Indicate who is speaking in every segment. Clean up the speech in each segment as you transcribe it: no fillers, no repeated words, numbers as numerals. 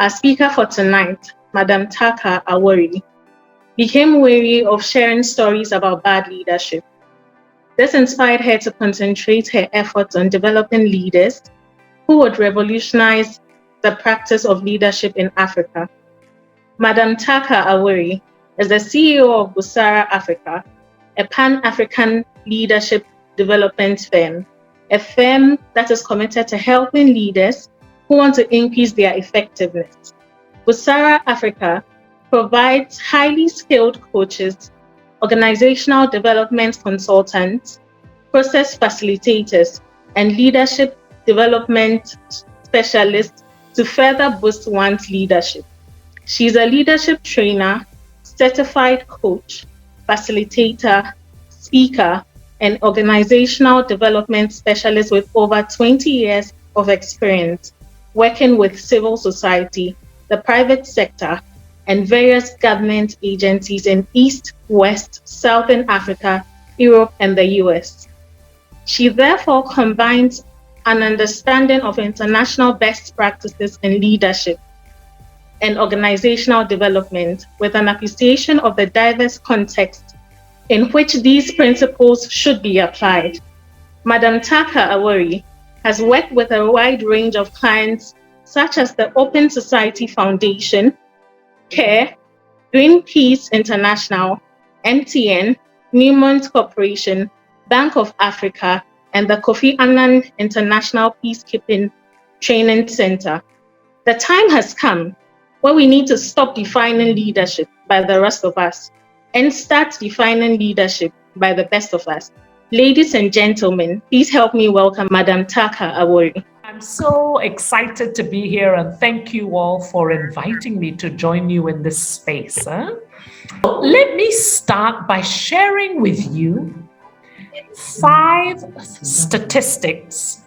Speaker 1: Our speaker for tonight, Madam Taaka Awori, became weary of sharing stories about bad leadership. This inspired her to concentrate her efforts on developing leaders who would revolutionize the practice of leadership in Africa. Madam Taaka Awori is the CEO of Busara Africa, a Pan-African leadership development firm, a firm that is committed to helping leaders who want to increase their effectiveness. Busara Africa provides highly skilled coaches, organizational development consultants, process facilitators, and leadership development specialists to further boost one's leadership. She's a leadership trainer, certified coach, facilitator, speaker, and organizational development specialist with over 20 years of experience working with civil society, the private sector, and various government agencies in East, West, Southern Africa, Europe, and the US. She therefore combines an understanding of international best practices in leadership and organizational development with an appreciation of the diverse context in which these principles should be applied. Madam Taaka Awori has worked with a wide range of clients such as the Open Society Foundation, CARE, Greenpeace International, MTN, Newmont Corporation, Bank of Africa, and the Kofi Annan International Peacekeeping Training Center. The time has come where we need to stop defining leadership by the rest of us and start defining leadership by the best of us. Ladies and gentlemen, please help me welcome Madam Taaka Awori.
Speaker 2: I'm so excited to be here, and thank you all for inviting me to join you in this space. Let me start by sharing with you 5 statistics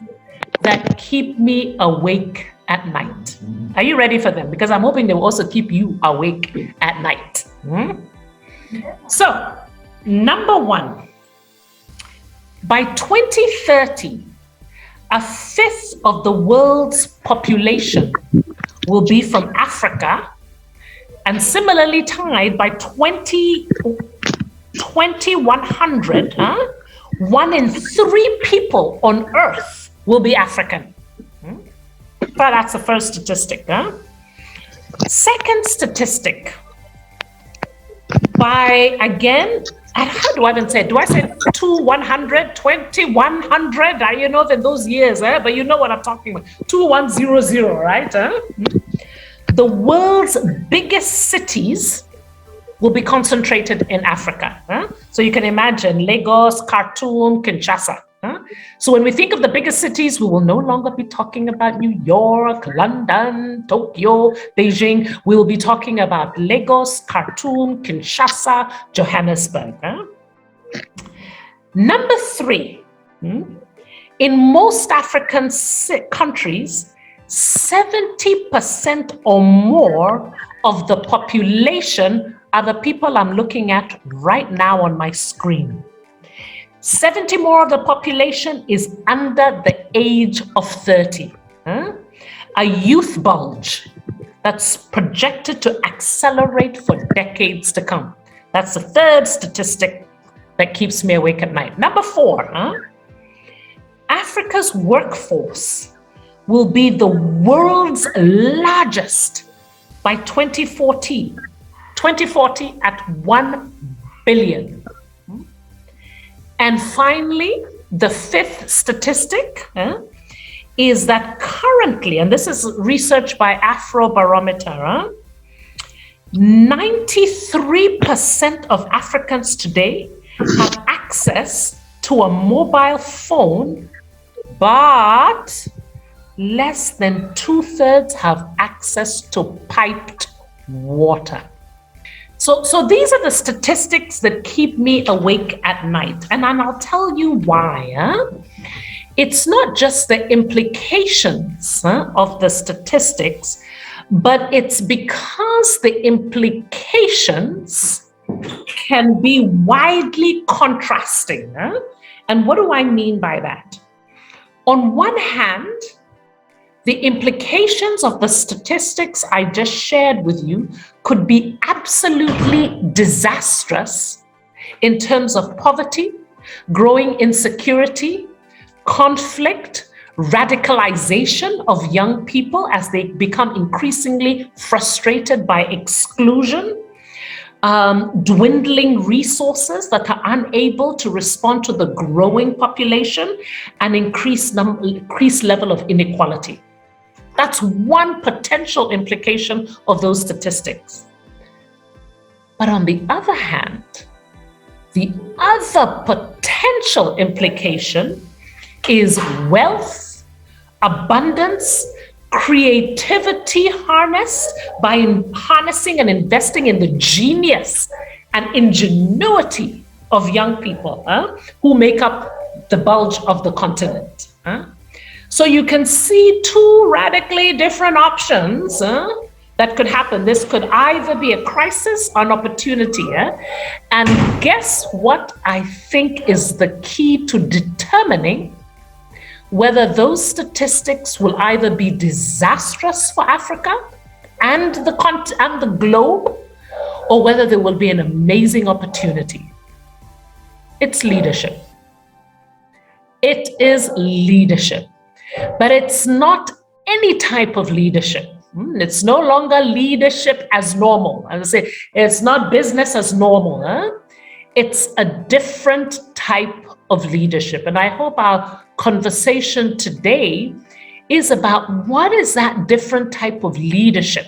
Speaker 2: that keep me awake at night. Are you ready for them? Because I'm hoping they will also keep you awake at night. So, number 1, by 2030, 1/5 of the world's population will be from Africa, and similarly tied by 2100, 1 in 3 people on Earth will be African. But that's the first statistic. Second statistic, by again, how do I even say it? Do I say 2100, 2100? You know that those years, but you know what I'm talking about. 2100, right? The world's biggest cities will be concentrated in Africa. So you can imagine Lagos, Khartoum, Kinshasa. So when we think of the biggest cities, we will no longer be talking about New York, London, Tokyo, Beijing. We will be talking about Lagos, Khartoum, Kinshasa, Johannesburg. Number 3, in most African countries, 70% or more of the population are the people I'm looking at right now on my screen. 70 more of the population is under the age of 30. A youth bulge that's projected to accelerate for decades to come. That's the third statistic that keeps me awake at night. Number 4, Africa's workforce will be the world's largest by 2040 at 1 billion. And finally, the 5th statistic is that currently, and this is research by Afrobarometer, 93% of Africans today have access to a mobile phone, but less than 2/3 have access to piped water. So these are the statistics that keep me awake at night. And I'll tell you why. It's not just the implications of the statistics, but it's because the implications can be widely contrasting. And what do I mean by that? On one hand, the implications of the statistics I just shared with you could be absolutely disastrous in terms of poverty, growing insecurity, conflict, radicalization of young people as they become increasingly frustrated by exclusion, dwindling resources that are unable to respond to the growing population, and increased level of inequality. That's one potential implication of those statistics. But on the other hand, the other potential implication is wealth, abundance, creativity harnessed by harnessing and investing in the genius and ingenuity of young people who make up the bulge of the continent. So you can see two radically different options that could happen. This could either be a crisis or an opportunity. And guess what I think is the key to determining whether those statistics will either be disastrous for Africa and the globe, or whether there will be an amazing opportunity. It's leadership. It is leadership. But it's not any type of leadership. It's no longer leadership as normal. I would say it's not business as normal. It's a different type of leadership. And I hope our conversation today is about what is that different type of leadership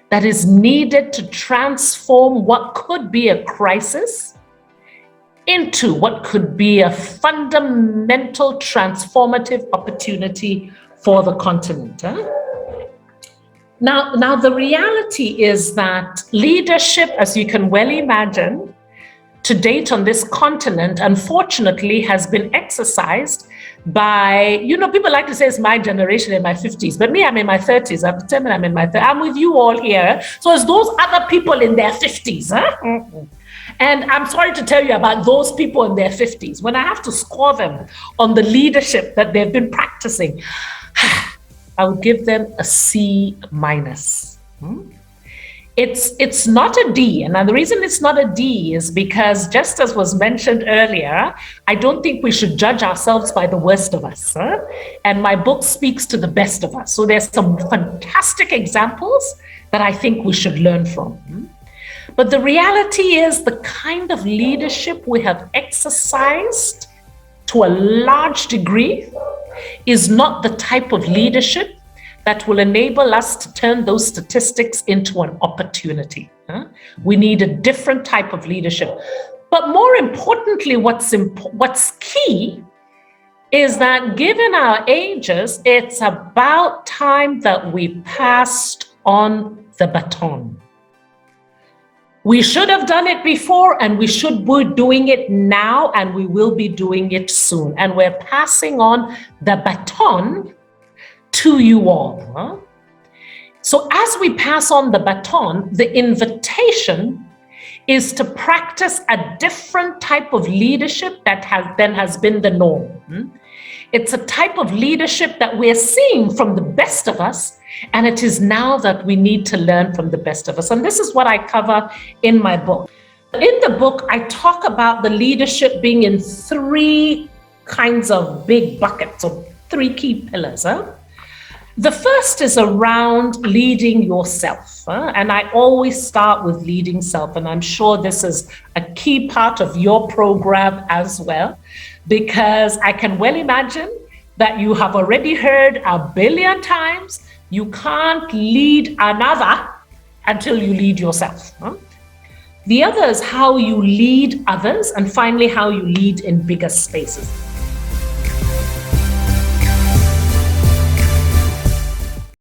Speaker 2: that is needed to transform what could be a crisis into what could be a fundamental transformative opportunity for the continent. Now, the reality is that leadership, as you can well imagine, to date on this continent, unfortunately, has been exercised by, people like to say it's my generation in my 50s, but me, I'm in my 30s. I've determined I'm in my 30s. I'm with you all here. So it's those other people in their 50s. And I'm sorry to tell you about those people in their 50s. When I have to score them on the leadership that they've been practicing, I would give them a C-. It's not a D. And the reason it's not a D is because, just as was mentioned earlier, I don't think we should judge ourselves by the worst of us. And my book speaks to the best of us. So there's some fantastic examples that I think we should learn from. But the reality is the kind of leadership we have exercised to a large degree is not the type of leadership that will enable us to turn those statistics into an opportunity. We need a different type of leadership. But more importantly, what's key is that given our ages, it's about time that we passed on the baton. We should have done it before, and we should be doing it now, and we will be doing it soon. And we're passing on the baton to you all. So as we pass on the baton, the invitation is to practice a different type of leadership that has been the norm. It's a type of leadership that we're seeing from the best of us, and it is now that we need to learn from the best of us. And this is what I cover in my book. In the book, I talk about the leadership being in three kinds of big buckets, or three key pillars. The first is around leading yourself. And I always start with leading self. And I'm sure this is a key part of your program as well, because I can well imagine that you have already heard 1 billion times, you can't lead another until you lead yourself. The other is how you lead others, and finally, how you lead in bigger spaces.